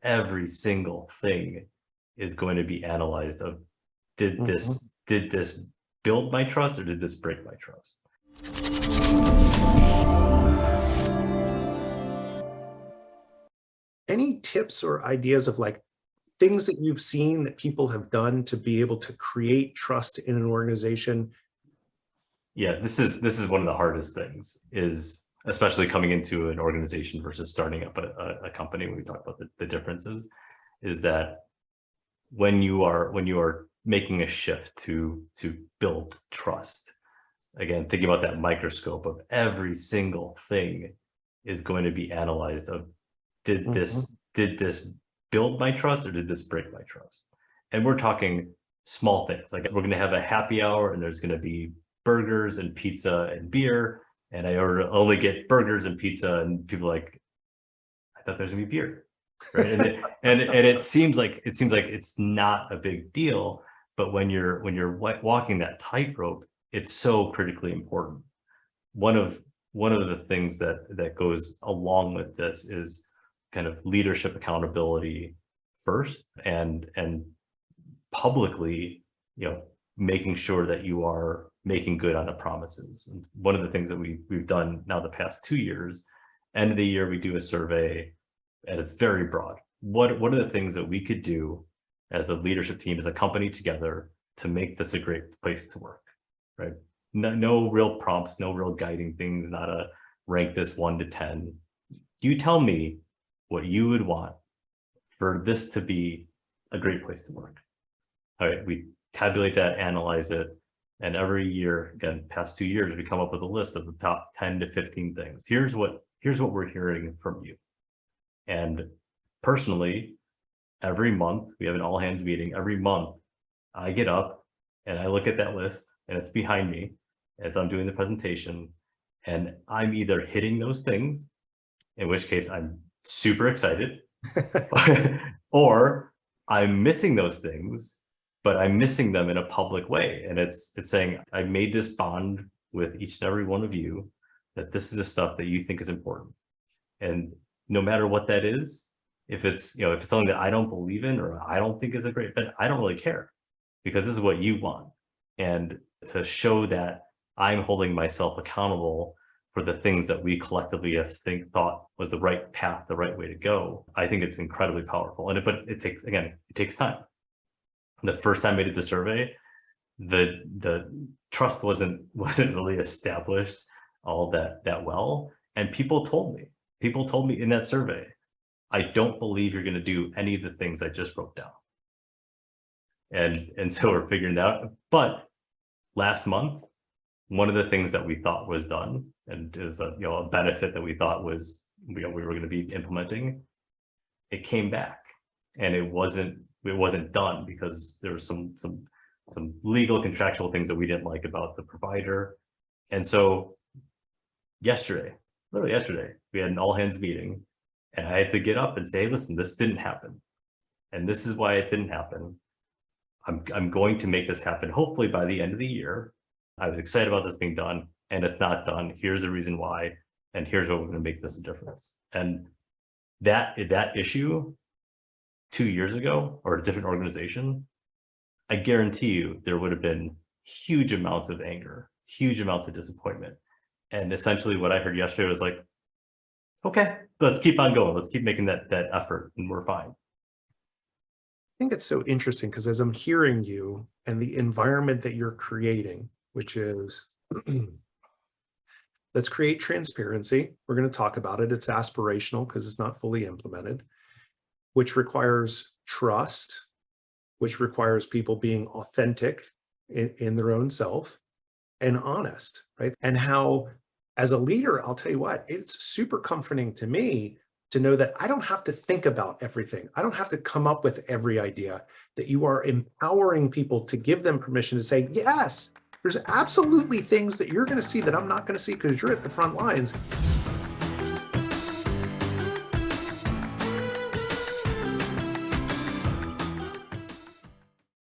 every single thing is going to be analyzed of, did this build my trust or did this break my trust? Any tips or ideas of like things that you've seen that people have done to be able to create trust in an organization? Yeah, this is one of the hardest things, is especially coming into an organization versus starting up a company. When we talk about the differences, is that when you are making a shift to build trust, again, thinking about that microscope of every single thing is going to be analyzed of, did this build my trust or did this break my trust? And we're talking small things, like we're going to have a happy hour and there's going to be burgers and pizza and beer, and I only get burgers and pizza, and people are like, I thought there's gonna be beer, right? And it seems like it's not a big deal, but when you're walking that tightrope, it's so critically important. One of the things that goes along with this is kind of leadership accountability first, and publicly, making sure that you are making good on the promises. And one of the things that we've done now the past 2 years, end of the year, we do a survey, and it's very broad. What are the things that we could do as a leadership team, as a company together, to make this a great place to work, right? No real prompts, no real guiding things, not a rank this 1 to 10. You tell me what you would want for this to be a great place to work. All right, we tabulate that, analyze it, and every year, again, past 2 years, we come up with a list of the top 10 to 15 things. Here's what we're hearing from you. And personally, every month, we have an all hands meeting. Every month, I get up and I look at that list, and it's behind me as I'm doing the presentation, and I'm either hitting those things, in which case I'm super excited, or I'm missing those things, but I'm missing them in a public way. And it's saying, I made this bond with each and every one of you, that this is the stuff that you think is important. And no matter what that is, if it's something that I don't believe in or I don't think is a great fit, I don't really care, because this is what you want. And to show that I'm holding myself accountable for the things that we collectively have thought was the right path, the right way to go, I think it's incredibly powerful. But it takes time. The first time I did the survey, the trust wasn't really established all that well. And people told me in that survey, I don't believe you're going to do any of the things I just wrote down. And so we're figuring that out. But last month, one of the things that we thought was done, and is a benefit that we thought was we were going to be implementing, it came back, and it wasn't done because there were some legal contractual things that we didn't like about the provider. And so literally yesterday, we had an all hands meeting, and I had to get up and say, listen, this didn't happen, and this is why it didn't happen. I'm going to make this happen, hopefully by the end of the year. I was excited about this being done, and it's not done. Here's the reason why, and here's what we're going to make this a difference. And that issue 2 years ago, or a different organization, I guarantee you there would have been huge amounts of anger, huge amounts of disappointment. And essentially what I heard yesterday was like, okay, let's keep on going. Let's keep making that effort, and we're fine. I think it's so interesting because as I'm hearing you and the environment that you're creating, which is let's create transparency. We're going to talk about it. It's aspirational because it's not fully implemented, which requires trust, which requires people being authentic in their own self and honest, right? And how, as a leader, I'll tell you what, it's super comforting to me to know that I don't have to think about everything. I don't have to come up with every idea, that you are empowering people to give them permission to say, yes, there's absolutely things that you're going to see that I'm not going to see because you're at the front lines.